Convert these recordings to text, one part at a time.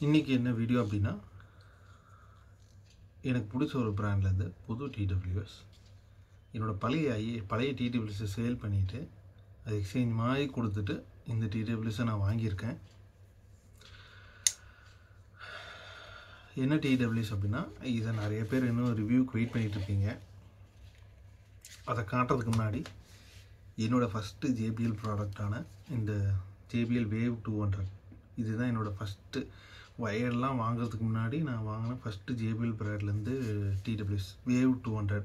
இன்னைக்கு என்ன வீடியோ அப்படின்னா, எனக்கு பிடிச்ச ஒரு பிராண்ட்லேருந்து புது TWS என்னோட பழைய TWS சேல் பண்ணிவிட்டு அது எக்ஸ்சேஞ்ச் மாதிரி கொடுத்துட்டு இந்த TWS நான் வாங்கியிருக்கேன். என்ன TWS அப்படின்னா, இதை நிறைய பேர் இன்னும் ரிவ்யூக்கு வெயிட் பண்ணிகிட்டு இருப்பீங்க. அதை காட்டுறதுக்கு முன்னாடி என்னோடய ஃபஸ்ட்டு JBL ப்ராடக்டான இந்த JBL Wave 200 இதுதான் என்னோடய ஃபஸ்ட்டு வயர்லாம் வாங்குறதுக்கு முன்னாடி நான் வாங்கின ஃபஸ்ட்டு JBL பிராண்ட்லேருந்து TWS Wave 200.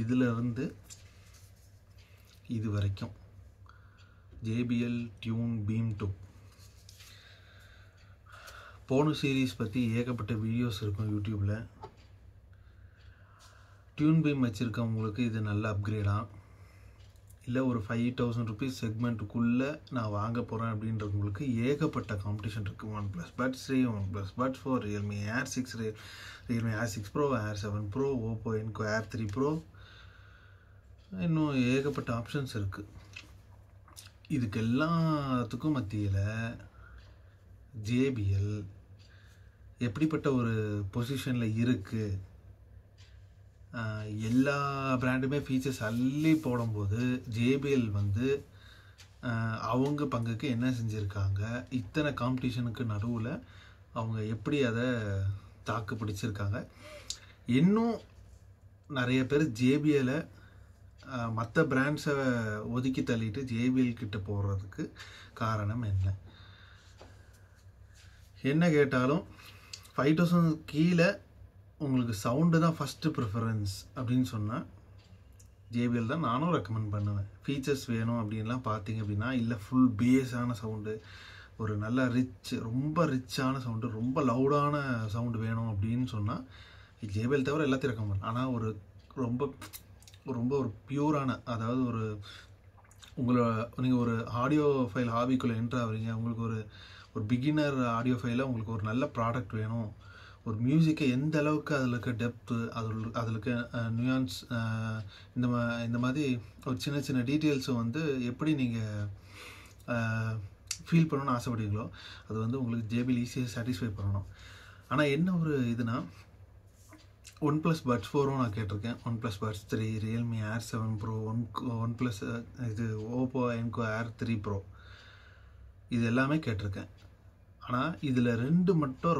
இதிலிருந்து இது வரைக்கும் JBL Tune Beam 2 போன சீரீஸ் பற்றி ஏகப்பட்ட வீடியோஸ் இருக்கும் யூடியூப்பில். டியூன் பீம் வச்சுருக்கவங்களுக்கு இது நல்ல அப்கிரேடாக, இல்லை ஒரு 5000 rupees செக்மெண்ட்டுக்குள்ளே நான் வாங்க போகிறேன் அப்படின்றவங்களுக்கு ஏகப்பட்ட காம்படிஷன் இருக்குது. OnePlus Buds 3, OnePlus Buds 4, Realme Air 6, Realme Air 6 Pro, Air 7 Pro, Oppo Enco Air 3 Pro, இன்னும் ஏகப்பட்ட ஆப்ஷன்ஸ் இருக்குது. இதுக்கு எல்லாத்துக்கும் மத்தியில் JBL எப்படிப்பட்ட ஒரு பொசிஷனில் இருக்குது, எல்லா பிராண்டுமே ஃபீச்சர்ஸ் அள்ளி போடும்போது JBL வந்து அவங்க பங்குக்கு என்ன செஞ்சுருக்காங்க, இத்தனை காம்படிஷனுக்கு நடுவில் அவங்க எப்படி அதை தாக்கு பிடிச்சிருக்காங்க. இன்னும் நிறைய பேர் JBL மற்ற பிராண்ட்ஸை ஒதுக்கி தள்ளிட்டு JBL கிட்ட போகிறதுக்கு காரணம் என்ன கேட்டாலும் 5000 கீழே உங்களுக்கு சவுண்டு தான் ஃபஸ்ட்டு ப்ரிஃபரன்ஸ் அப்படின்னு சொன்னால் JBL தான் நானும் ரெக்கமெண்ட் பண்ணுவேன். ஃபீச்சர்ஸ் வேணும் அப்படின்லாம் பார்த்தீங்க அப்படின்னா, இல்லை ஃபுல் பேஸான சவுண்டு, ஒரு நல்ல ரொம்ப ரிச்சான சவுண்டு, ரொம்ப லவுடான சவுண்டு வேணும் அப்படின்னு சொன்னால் JBL தவிர எல்லாத்தையும் ரெக்கமெண்ட். ஆனால் ரொம்ப ஒரு பியூரான, அதாவது நீங்கள் ஒரு ஆடியோ ஃபைல் ஹாபிக்குள்ளே என்ட்ரு ஆகிறீங்க, உங்களுக்கு ஒரு பிகினர் ஆடியோ ஃபைலில் உங்களுக்கு ஒரு நல்ல ப்ராடக்ட் வேணும், ஒரு மியூசிக்கை எந்த அளவுக்கு அதில் இருக்க டெப்த்து, அதில் இருக்க நியூயான்ஸ், இந்த மாதிரி ஒரு சின்ன சின்ன டீட்டெயில்ஸை வந்து எப்படி நீங்கள் ஃபீல் பண்ணணும்னு ஆசைப்படுவீங்களோ அது வந்து உங்களுக்கு JBL ஈஸியாக சாட்டிஸ்ஃபை பண்ணணும். ஆனால் என்ன ஒரு இதுனா, OnePlus Buds 4 நான் கேட்டிருக்கேன், OnePlus Buds 3, Realme Air 7 Pro, OnePlus Oppo Enco Air 3 Pro இது எல்லாமே கேட்டிருக்கேன். ஆனால் இதில் 2 மட்டும்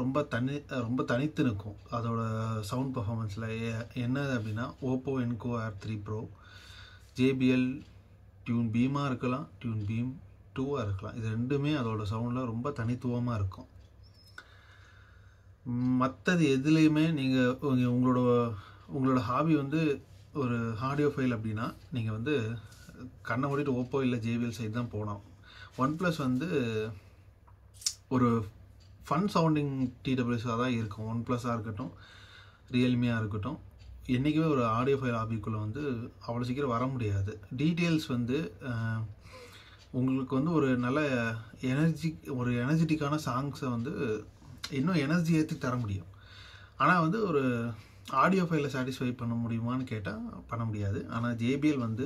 ரொம்ப தனித்து நிற்கும் அதோட சவுண்ட் பர்ஃபார்மன்ஸில். என்னது அப்படின்னா, Oppo Enco Air 3 Pro JBL Tune Beam-ஆக இருக்கலாம், Tune Beam 2-ஆக இருக்கலாம். இது ரெண்டுமே அதோட சவுண்டில் ரொம்ப தனித்துவமாக இருக்கும். மற்றது எதுலேயுமே நீங்கள் உங்களோட ஹாபி வந்து ஒரு ஆடியோ ஃபைல் அப்படின்னா நீங்கள் வந்து கண்ணை மூடிட்டு Oppo இல்லை JBL சைடு தான் போனோம். OnePlus வந்து ஒரு ஃபன் சவுண்டிங் TWS-ஆக தான் இருக்கும். OnePlus-ஆக இருக்கட்டும், ரியல்மியாக இருக்கட்டும், என்றைக்குமே ஒரு ஆடியோ ஃபைல் ஹாபிக்குள்ளே வந்து அவ்வளோ சீக்கிரம் வர முடியாது. டீட்டெயில்ஸ் வந்து உங்களுக்கு வந்து ஒரு நல்ல எனர்ஜெட்டிக்கான சாங்ஸை வந்து இன்னும் எனர்ஜி ஏற்றி தர முடியும். ஆனால் வந்து ஒரு ஆடியோ ஃபைலில் சாட்டிஸ்ஃபை பண்ண முடியுமான்னு கேட்டால் பண்ண முடியாது. ஆனால் JBL வந்து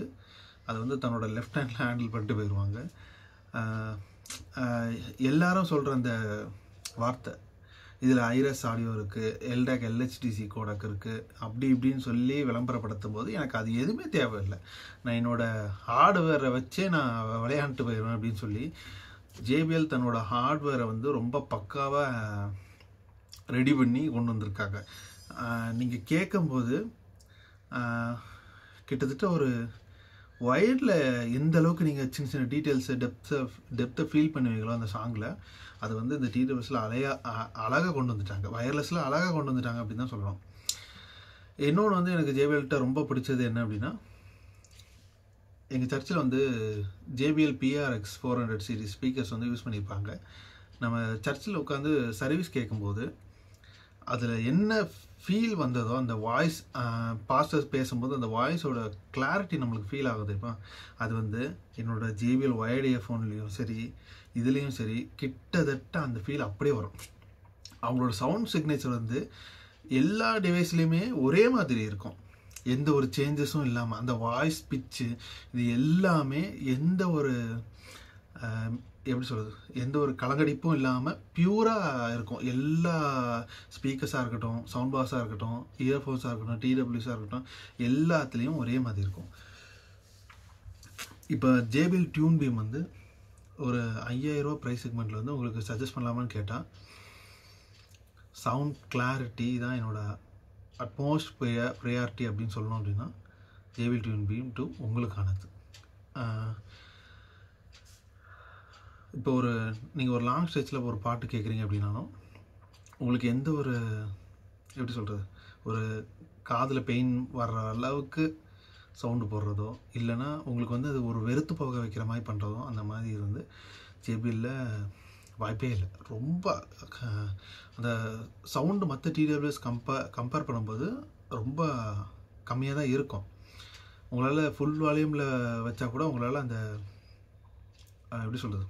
அதை வந்து தன்னோட லெஃப்ட் ஹேண்டில் ஹேண்டில் பண்ணிட்டு போயிடுவாங்க. எல்லாரும் சொல்கிற அந்த வார்த்தை, இதில் ஐரஸ் ஆடியோ இருக்குது, LDAC LHDC கோடக் இருக்குது, அப்படி இப்படின்னு சொல்லி விளம்பரப்படுத்தும் போது எனக்கு அது எதுவுமே தேவையில்லை, நான் என்னோடய ஹார்ட்வேரை வச்சே நான் விளையாண்டுட்டு போயிடுவேன் அப்படின்னு சொல்லி JBL தன்னோட ஹார்ட்வேரை வந்து ரொம்ப பக்காவாக ரெடி பண்ணி கொண்டு வந்திருக்காங்க. நீங்கள் கேட்கும்போது கிட்டத்தட்ட ஒரு ஒயர்டில் எந்த அளவுக்கு நீங்கள் சின்ன சின்ன டீட்டெயில்ஸை டெப்த்தை ஃபீல் பண்ணுவீங்களோ அந்த சாங்கில், அது வந்து இந்த TWS-ல் அழகாக கொண்டு வந்துட்டாங்க, வயர்லெஸில் அழகாக கொண்டு வந்துட்டாங்க அப்படின்னு தான் சொல்லணும். இன்னொன்று வந்து எனக்கு JBL-ட்ட ரொம்ப பிடிச்சது என்ன அப்படின்னா, எங்கள் சர்ச்சில் வந்து JBL PRX 400 சீரிஸ் ஸ்பீக்கர்ஸ் வந்து யூஸ் பண்ணியிருப்பாங்க. நம்ம சர்ச்சில் உட்காந்து சர்வீஸ் கேட்கும்போது அதில் என்ன ஃபீல் வந்ததோ, அந்த வாய்ஸ் பாஸ்டர்ஸ் பேசும்போது அந்த வாய்ஸோட கிளாரிட்டி நம்மளுக்கு ஃபீல் ஆகுது. இப்போ அது வந்து என்னோடய JBL ஒயர்டு இயர்ஃபோன்லேயும் சரி, இதுலேயும் சரி, கிட்டத்தட்ட அந்த ஃபீல் அப்படியே வரும். அவங்களோட சவுண்ட் சிக்னேச்சர் வந்து எல்லா டிவைஸ்லேயுமே ஒரே மாதிரி இருக்கும், எந்த ஒரு சேஞ்சஸும் இல்லாமல். அந்த வாய்ஸ் பிச்சு இது எல்லாமே எந்த ஒரு எப்படி சொல்கிறது, எந்த ஒரு கலங்கடிப்பும் இல்லாமல் பியூராக இருக்கும். எல்லா ஸ்பீக்கர்ஸாக இருக்கட்டும், சவுண்ட் பாக்ஸாக இருக்கட்டும், இயர்ஃபோன்ஸாக இருக்கட்டும், டிடபிள்யூஸாக இருக்கட்டும், எல்லாத்துலேயும் ஒரே மாதிரி இருக்கும். இப்போ JBL டியூன் பீம் வந்து ஒரு 5000 ரூபா ப்ரைஸ் செக்மெண்ட்டில் வந்து உங்களுக்கு சஜஸ்ட் பண்ணலாமான்னு கேட்டால், சவுண்ட் கிளாரிட்டி தான் என்னோடய அட்மோஸ்ட் ப்ரையாரிட்டி அப்படின்னு சொல்லணும். அப்படின்னா JBL டியூன் பீம் 2 உங்களுக்கானது. இப்போ நீங்கள் ஒரு லாங் ஸ்ட்ரெச்சில் ஒரு பாட்டு கேட்குறீங்க அப்படின்னாலும், உங்களுக்கு எந்த ஒரு எப்படி சொல்கிறது, ஒரு காதில் பெயின் வர்ற அளவுக்கு சவுண்டு போடுறதோ, இல்லைன்னா உங்களுக்கு வந்து அது ஒரு வெறுத்து போக வைக்கிற மாதிரி பண்ணுறதோ, அந்த மாதிரி இது வந்து JBLல வாய்ப்பே இல்லை. ரொம்ப அந்த சவுண்டு மற்ற TWS கம்பேர் பண்ணும்போது ரொம்ப கம்மியாக தான் இருக்கும். உங்களால் ஃபுல் வால்யூமில் வச்சா கூட உங்களால் அந்த எப்படி சொல்கிறது,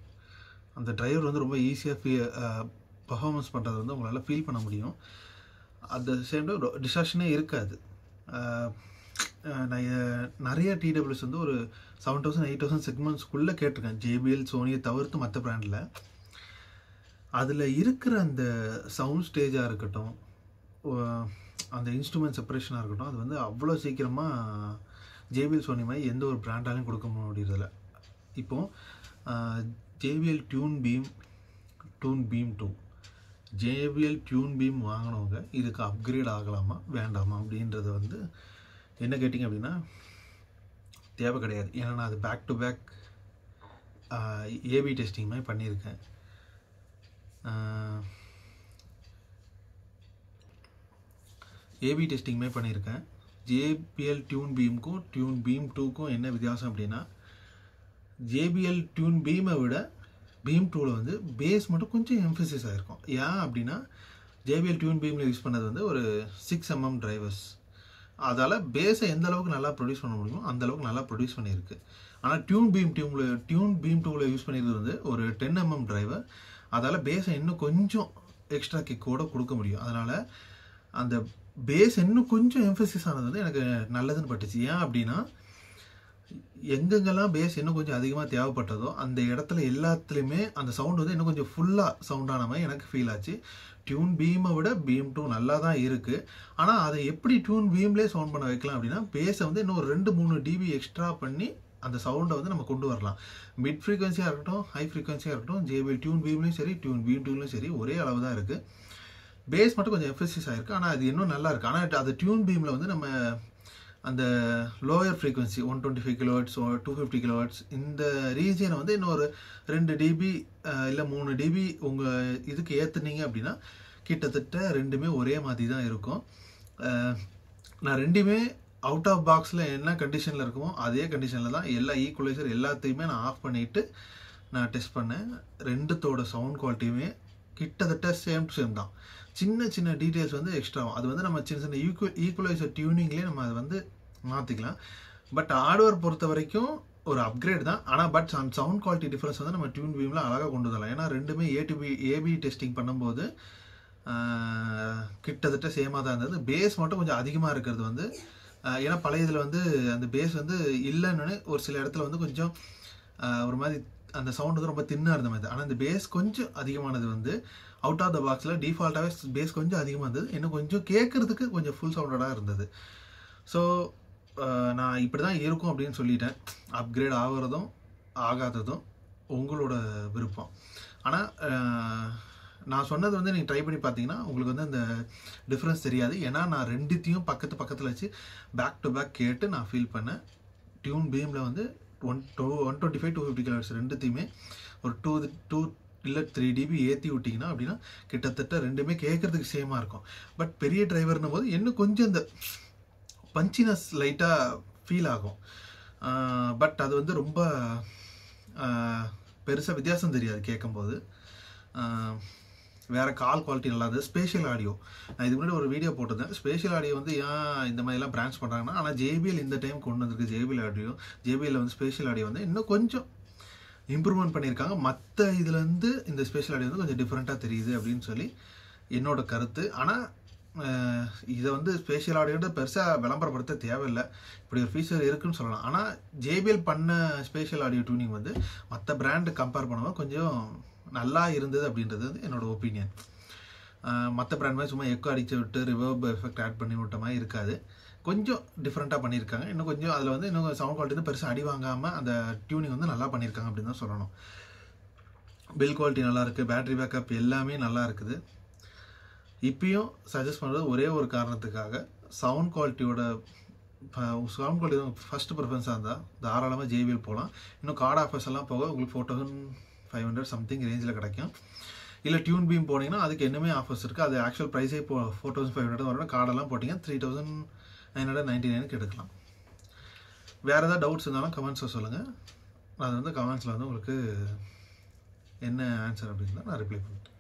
அந்த டிரைவர் வந்து ரொம்ப ஈஸியாக பர்ஃபார்மன்ஸ் பண்ணுறது வந்து உங்களால் ஃபீல் பண்ண முடியும். அட் த சேம் டைம் டிஸ்ட்ராக்ஷனே இருக்காது. நான் நிறைய TWS வந்து ஒரு 7000 8000 செக்மெண்ட்ஸ்குள்ளே கேட்டிருக்கேன், JBL சோனியை தவிர்த்து மற்ற பிராண்டில். அதில் இருக்கிற அந்த சவுண்ட் ஸ்டேஜாக இருக்கட்டும், அந்த இன்ஸ்ட்ருமெண்ட் செப்பரேஷனாக இருக்கட்டும், அது வந்து அவ்வளோ சீக்கிரமாக JBL சோனி மாதிரி எந்த ஒரு பிராண்டாலையும் கொடுக்க முடியறதில்ல. இப்போது JBL tune beam 2 JBL tune beam வாங்கினவங்க இதுக்கு அப்கிரேட் ஆகலாமா வேண்டாமா அப்படின்றத வந்து என்ன கேட்டிங்க அப்படின்னா தேவை கிடையாது. ஏன்னா நான் அது back to back AB testing மாதிரி பண்ணியிருக்கேன். AB டெஸ்டிங் மாதிரி பண்ணியிருக்கேன். JBL டியூன் பீமுக்கும் டியூன் பீம் 2க்கும் என்ன வித்தியாசம் அப்படின்னா, JBL டியூன் பீமை விட பீம் 2வில் வந்து பேஸ் மட்டும் கொஞ்சம் எம்ஃபசிஸ் ஆகிருக்கும். ஏன் அப்படின்னா JBL டியூன் பீமில் யூஸ் பண்ணது வந்து ஒரு 6mm டிரைவர்ஸ். அதால் பேஸை எந்த அளவுக்கு நல்லா ப்ரொடியூஸ் பண்ண முடியுமோ அந்த அளவுக்கு நல்லா ப்ரொடியூஸ் பண்ணியிருக்கு. ஆனால் டியூன் பீம் 2வில் யூஸ் பண்ணியிருக்கிறது வந்து ஒரு 10mm டிரைவர். அதால் பேஸை இன்னும் கொஞ்சம் எக்ஸ்ட்ரா கிக்கோடு கொடுக்க முடியும். அதனால் அந்த பேஸ் இன்னும் கொஞ்சம் எம்ஃபசிஸ் ஆனது வந்து எனக்கு நல்லதுன்னு பட்டுச்சு. ஏன் அப்படின்னா எங்கெங்கெல்லாம் பேஸ் இன்னும் கொஞ்சம் அதிகமாக தேவைப்பட்டதோ அந்த இடத்துல எல்லாத்துலேயுமே அந்த சவுண்ட் வந்து இன்னும் கொஞ்சம் ஃபுல்லாக சவுண்டான மாதிரி எனக்கு ஃபீல் ஆச்சு. டியூன் பீமை விட பீம் 2 நல்லா தான் இருக்குது. ஆனால் அதை எப்படி டியூன் பீம்லேயே சவுண்ட் பண்ண வைக்கலாம் அப்படின்னா, பேஸை வந்து இன்னும் ஒரு 2-3 dB எக்ஸ்ட்ரா பண்ணி அந்த சவுண்டை வந்து நம்ம கொண்டு வரலாம். மிட் ஃப்ரீக்வன்சியாக இருக்கட்டும், ஹை ஃப்ரீக்வன்சியாக இருக்கட்டும், JBL டியூன் பீம்லேயும் சரி டியூன் பீம் 2லையும் சரி ஒரே அளவு தான் இருக்குது. பேஸ் மட்டும் கொஞ்சம் எம்ஃபசிஸ் ஆகிருக்கு. ஆனால் அது இன்னும் நல்லா இருக்குது. ஆனால் அது டியூன் பீமில் வந்து நம்ம அந்த லோயர் ஃப்ரீக்வன்சி 125 kHz 250 kHz இந்த ரீஜியனை வந்து இன்னும் ஒரு 2 dB இல்லை 3 dB உங்கள் இதுக்கு ஏற்றுனீங்க அப்படின்னா கிட்டத்தட்ட ரெண்டுமே ஒரே மாதிரி தான் இருக்கும். நான் ரெண்டுமே அவுட் ஆஃப் பாக்ஸில் என்ன கண்டிஷனில் இருக்குமோ அதே கண்டிஷனில் தான் எல்லா ஈக்குவலைசர் எல்லாத்தையுமே நான் ஆஃப் பண்ணிவிட்டு நான் டெஸ்ட் பண்ணேன். ரெண்டுத்தோட சவுண்ட் குவாலிட்டியுமே கிட்டத்தட்ட சேம் டு சேம் தான். சின்ன சின்ன டீட்டெயில்ஸ் வந்து எக்ஸ்ட்ராவும் அது வந்து நம்ம சின்ன சின்ன ஈக்குவலைசர் டியூனிங்லேயே நம்ம அதை வந்து மாற்றிக்கலாம். பட் ஹார்ட்வேர் பொறுத்த வரைக்கும் ஒரு அப்கிரேட் தான். ஆனால் பட் அந்த சவுண்ட் குவாலிட்டி டிஃப்ரென்ஸ் வந்து நம்ம டியூன் பீமில் அழகாக கொண்டு வரலாம். ஏன்னா ரெண்டுமே AB டெஸ்டிங் பண்ணும்போது கிட்டத்தட்ட சேமாக தான் இருந்தது. பேஸ் மட்டும் கொஞ்சம் அதிகமாக இருக்கிறது வந்து ஏன்னா பழைய இதில் வந்து அந்த பேஸ் வந்து இல்லைன்னு ஒரு சில இடத்துல வந்து கொஞ்சம் ஒரு மாதிரி அந்த சவுண்ட் வந்து ரொம்ப தின்னாக இருந்த மாதிரி. ஆனால் இந்த பேஸ் கொஞ்சம் அதிகமானது வந்து அவுட் ஆஃப் த பாக்ஸில் டிஃபால்ட்டாகவே பேஸ் கொஞ்சம் அதிகமாக இருந்தது. இன்னும் கொஞ்சம் கேட்குறதுக்கு கொஞ்சம் ஃபுல் சவுண்டடாக இருந்தது. ஸோ நான் இப்படி தான் இருக்கும் அப்படின்னு சொல்லிட்டேன். அப்கிரேட் ஆகிறதும் ஆகாததும் உங்களோட விருப்பம். ஆனால் நான் சொன்னது வந்து நீங்கள் ட்ரை பண்ணி பார்த்தீங்கன்னா உங்களுக்கு வந்து அந்த டிஃப்ரென்ஸ் தெரியாது. ஏன்னா நான் ரெண்டுத்தையும் பக்கத்தில் வச்சு பேக் டு பேக் கேட்டு நான் ஃபீல் பண்ணேன். டியூன் பீமில் வந்து 125 250 kHz ரெண்டுத்தையுமே ஒரு 2 இல்லை 3 dB ஏற்றி விட்டிங்கன்னா அப்படின்னா கிட்டத்தட்ட ரெண்டுமே கேட்குறதுக்கு சேமாக இருக்கும். பட் பெரிய டிரைவர்னும் போது இன்னும் கொஞ்சம் இந்த பஞ்சினஸ் லைட்டாக ஃபீல் ஆகும். பட் அது வந்து ரொம்ப பெருசாக வித்தியாசம் தெரியாது கேட்கும்போது. வேறு கால் குவாலிட்டி நல்லா இருந்தது. ஸ்பேஷியல் ஆடியோ நான் இதுக்கு முன்னாடி ஒரு வீடியோ போட்டிருந்தேன். ஸ்பேஷியல் ஆடியோ வந்து ஏன் இந்த மாதிரிலாம் பிரான்ச் பண்ணுறாங்கன்னா, ஆனால் JBL இந்த டைம் கொண்டு வந்திருக்கு JBL வந்து ஸ்பேஷியல் ஆடியோ வந்து இன்னும் கொஞ்சம் இம்ப்ரூவ்மெண்ட் பண்ணியிருக்காங்க. மற்ற இதுலேருந்து இந்த ஸ்பேஷியல் ஆடியோ வந்து கொஞ்சம் டிஃப்ரெண்ட்டாக தெரியுது அப்படின்னு சொல்லி என்னோட கருத்து. ஆனால் இதை வந்து ஸ்பேஷியல் ஆடியோட பெருசாக விளம்பரப்படுத்த தேவையில்லை, இப்படி ஒரு ஃபீச்சர் இருக்குன்னு சொல்லலாம். ஆனால் JBL பண்ண ஸ்பேஷியல் ஆடியோ டியூனிங் வந்து மற்ற பிராண்டு கம்பேர் பண்ணும்போது கொஞ்சம் நல்லா இருந்தது அப்படின்றது வந்து என்னோட ஒப்பீனியன். மற்ற பிராண்ட் மாதிரி சும்மா எக்கோ அடிச்சு விட்டு ரிவர்ப் எஃபெக்ட் ஆட் பண்ணி விட்ட மாதிரி இருக்காது, கொஞ்சம் டிஃப்ரெண்ட்டாக பண்ணியிருக்காங்க. இன்னும் கொஞ்சம் அதில் வந்து இன்னும் சவுண்ட் குவாலிட்டி வந்து பெருசாக அடி வாங்காமல் அந்த டியூனிங் வந்து நல்லா பண்ணியிருக்காங்க அப்படின்னு தான் சொல்லணும். பில் குவாலிட்டி நல்லாயிருக்கு, பேட்டரி பேக்கப் எல்லாமே நல்லா இருக்குது. இப்பயும் சஜஸ்ட் பண்ணுறது ஒரே ஒரு காரணத்துக்காக, சவுண்ட் குவாலிட்டியோட ஃபஸ்ட்டு ப்ரிஃபரன்ஸாக இருந்தால் தாராளமாக JBL போகலாம். இன்னும் கார்டு ஆஃபர்ஸ் எல்லாம் போக உங்களுக்கு 4500 சம்திங் ரேஞ்சில் கிடைக்கும். இல்லை டியூன் பீம் போனீங்கன்னா அதுக்கு இன்னுமே ஆஃபர்ஸ் இருக்குது. அது ஆக்சுவல் ப்ரைஸே இப்போ 4500 வரும். கார்டெல்லாம் போட்டிங்கன்னா 3999 எடுக்கலாம். வேறு ஏதாவது டவுட்ஸ் இருந்தாலும் கமெண்ட்ஸில் சொல்லுங்கள். அது வந்து கமெண்ட்ஸில் வந்து உங்களுக்கு என்ன ஆன்சர் அப்படின்னா நான் ரிப்ளை பண்ணுறேன்.